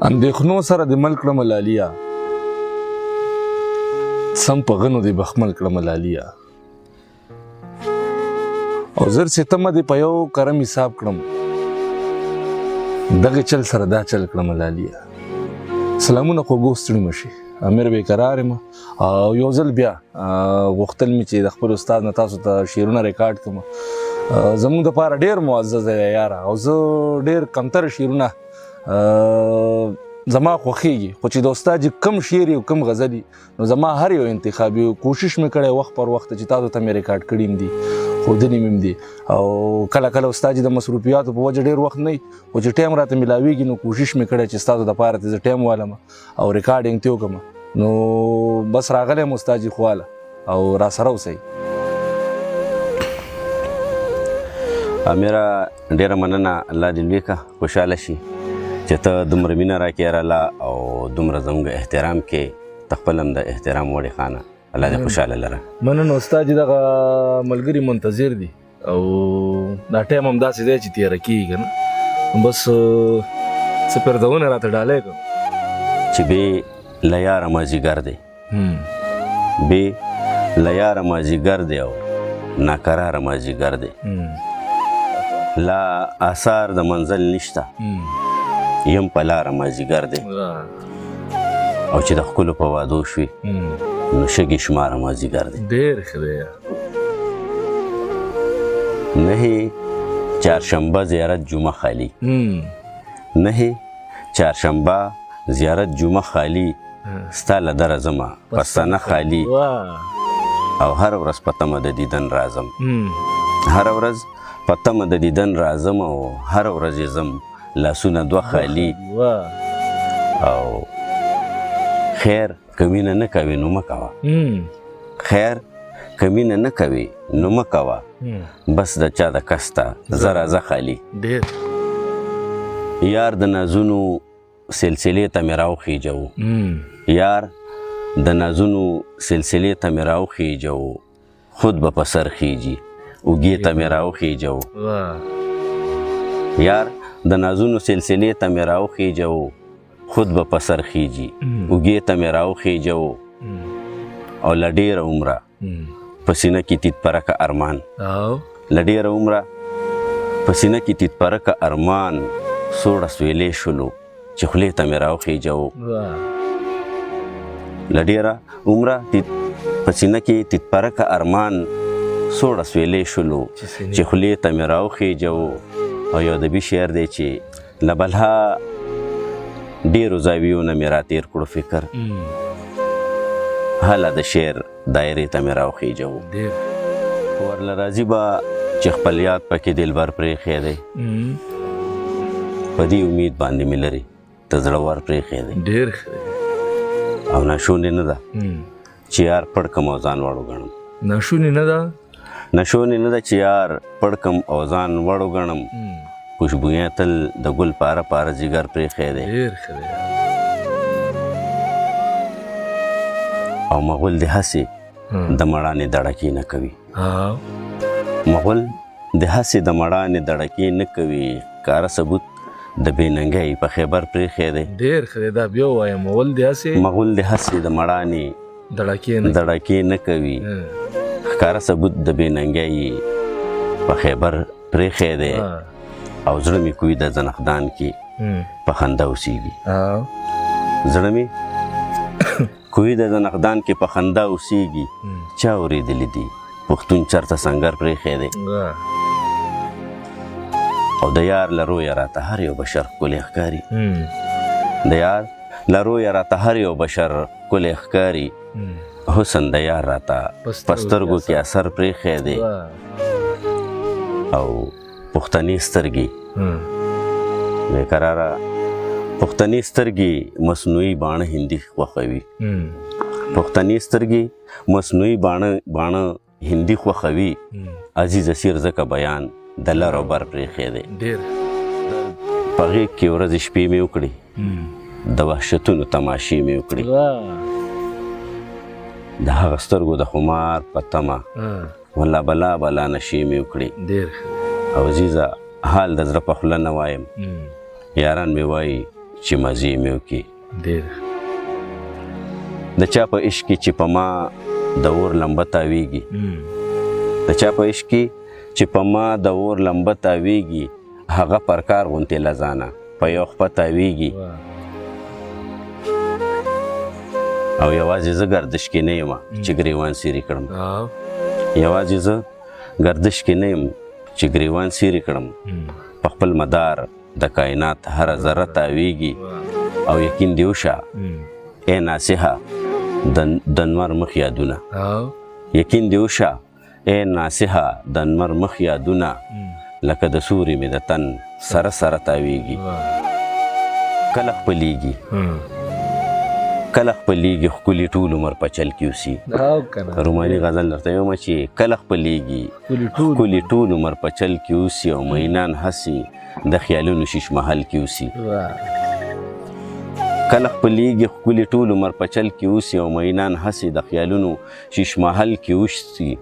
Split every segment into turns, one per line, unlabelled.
اندېښنو سره د مل کړمه لاليه، سم په غنو دې بخمل کړمه لاليه، او زر ستمه دې په یو کرم حساب کړم، دغه چل سره دا چل کړمه لاليه. سلامونه خوږو ستړي مشي، امیر بیقرار یم او یو ځل بیا غوښتل مې چې د خپل استاد نه تاسو ته شعرونه ریکارډ کړم. زموږ دپاره ډېر معزز دی یاره، او زه ډېر کمتر شعرونه زما خوښیږي، خو چې د استاد کم شعر او کم غزل نو زما هر یو انتخاب یو کوشش مې کړی وخت پر وخت چې تاسو ته مې ریکارډ کړي دي، ښودلي مې دي، او کله کله استاد د مصروفیاتو په وجه ډېر وخت نه وي، خو چې ټایم راته میلاویږي نو کوشش مې کړی چې ستاسو دپاره ته زه ټایم والم او ریکارډینګ ته وکړم. نو بس راغلی یم استاد جي خواله او راسره اوسئ.
امیره ډېره مننه، الله دې لوی که خوشحاله شي چې ته دومره مینه راکړې یاره او دومره زموږ احترام کې ته خپل هم د احترام وړې خانه، الله دې خوشحاله لره. مننه
استاد جي، دغه ملګري منتظر دي او دا ټایم هم داسې دی چې تېره کېږي که نه، بس څه پردونه راته ډالۍ کړم
چې بې له یاره مازدیګر دی، بې له یاره مازدیګر دی او ناقراره مازدیګر دی، لا آثار د منزل نشته یم په لاره مازدیګر دی، او چې د ښکلو په وادو شوي نو شګې شماره مازدیګر دی.
ډېر ښه دی.
نهې چهارشنبه زیارت جمعه خالي، نهې چهارشنبه زیارت جمعه خالي، ستا له دره ځمه پستانه خالي، او هره ورځ په تمه د دیدن راځم، هره ورځ په تمه د دیدن راځم، او هره ورځ یې ځم لاسونه دوه خالي، او خیر که مینه نه کوې نو مه کوه، خیر که مینه نه کوې نو مه کوه، بس د چا د کس ته زه راځه خالي. یار د نازونو سلسلې ته مې راوخیجو، یار د نازونو سلسلې ته مې راوخیجو، خود به په سر خیجي اوږې ته مې راوخیجو، یار د نازونو سلسلې ته مې راوخیجو، خود به په سر خیجي اوږې ته مې راوخیجو، او له ډېره عمره په سینه کې تیت پرکه ارمان، له ډېره عمره په سینه کې تیت پرکه ارمان، سوړه سویلې شولو چې خولې ته مې راوخیجو، له ډېره عمره په سینه کې تیت پرکه ارمان، سوړه سویلې شولو چې خولې ته مې راوخیجو. او یو ادبي شعر دی چې له بلها ډېرو زاویو نه مې راتېر کړو فکر، هله د شعر دایرې ته مې راوخیجو، ورله راځي به چې خپل یاد پکې دلبر پرېښی دی، په دې امید باندې مې لرې ته زړور پرېښی دی، او ناشونې نه ده چې یار پړ کم او ځان وړو ګڼم،
ناشونې نه ده
ناشونې نه ده چې یار پړ کم او ځان وړو ګڼم، خوشبویه تل د ګل پاره پاره جګر پرېښی دی، او مغول د هسې د مړانې دړکې نه کوي، مغول د هسې د مړانې دړکې نه کوي، کاره ثبوت د بېننګۍ په خیبر پرېښی دی.
ډېر ښه دی، دا بیا ووایه، مغول د
هسې د مړانې دړکې نه کوي، ښکاره ثبوت د بېننګۍ په خیبر پرېښی دی، او زړه مې کوي د زنخدان کې په خندا اوسېږي، زړه مې کوي د زنخدان کې په خندا اوسېږي، چا اورېدلی دي پښتون چرته سنګر پرېښی دی، او د یار له رویه راته هر یو بشر ښکلی ښکاري، د یار له رویه راته هر یو بشر ښکلی ښکاري، حسن د یار راته په سترګو کې اثر پرېښی دی، او پښتني سترګې بېقراره پښتني سترګې مصنوعي باڼه هندي خوښوي، پښتني سترګې مصنوعي باڼه هندي خوښوي، عزیز اسیر ځکه بیان د لر او بر پرېښی دی، په غېږ کې ورځې شپې مې وکړې، د وحشتونو تماشې مې وکړې، د هغه سترګو د خمار په تمه والله بلا بلا نشې مې وکړې، او عزیزه حال د زړه په خوله نه وایم، یاران مې وایي چې مزې مې وکړي.
ډېر
د چا په عشق کې چې په ما د اور لمبه تاویږي، د چا په عشق کې چې په ما د اور لمبه تاویږي، هغه پر کار غوندې له ځانه په یو خپه تاویږي. او یوازې زه ګردش کې نه یم چې ګریوان سیرې کړم، یوازې زه ګردش کې نه یم چې ګریوان سیرې کړم. په خپل مدار د کائنات هره ذره تاویږي. او یقین دې وشه ای ناصحه د انور مخ یادونه، یقین دې وشه ای ناصحه د انور مخ یادونه، لکه د سوري مې د تن سره سره تاویږي. کله خپلیږي کله خپلیږي ښکلي ټول عمر په چل کې اوسي. روماني غزل درته وایم چې کله خپلیږي ښکلي ټول عمر په چل کې اوسي، او مینان هسې د خیالونو شیش محل کې اوسي. کله خپلیږي ښکلي ټول عمر په چل کې اوسي، او مینان هسې د خیالونو شیش محل کې اوسي.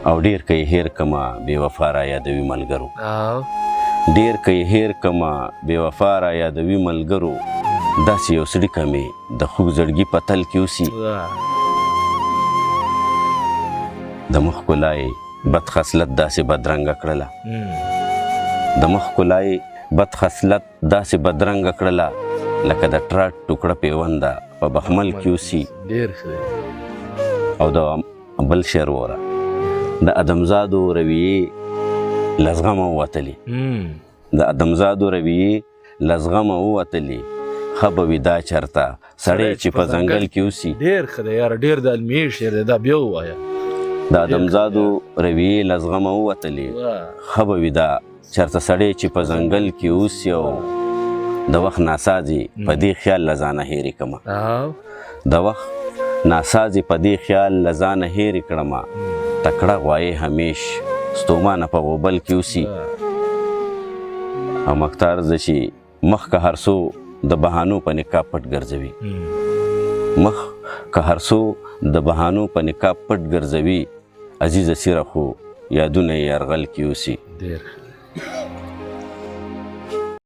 او ډېر که یې هېر کمه بې وفا را یادوي ملګرو، ډېر که یې هېر کمه بې وفا را یادوي ملګرو، داسې یو څړیکه مې د خوږ زړګي په تل کې اوسي. د مخ ښکلا یې بد خصلت داسې بدرنګه کړله، د مخ ښکلا یې بد خصلت داسې بدرنګه کړله، لکه د ټراټ ټوکړه پیونده په بخمل کې اوسي. او د بل شعر وره، د ادمزادو رویې لزغمه ووتلې، د ادمزادو رویې لزغمه ووتلې، ښه به وي دا چرته سړی چې په ځنګل کې اوسي.
ډېر ښه دی یاره، ډېر د علمي شعر دی، دا بیا ووایه.
د ادمزادو رویې لزغمه ووتلې، ښه به وي دا چرته سړی چې په ځنګل کې اوسي. او د وخت ناسازي په دې خیال له ځانه هېرې کړمه، د وخت ناسازي په دې خیال له ځانه هېرې کړمه، تکړه غوایې همیش ستومانه په غوبل کې اوسي. او مختار زه چې مخ که هر څو د بهانو په نقاب پټ ګرځوي، مخ که هر څو د بهانو په نقاب پټ ګرځوي، عزیزه سیره خو یادونه یې یرغل کې اوسي.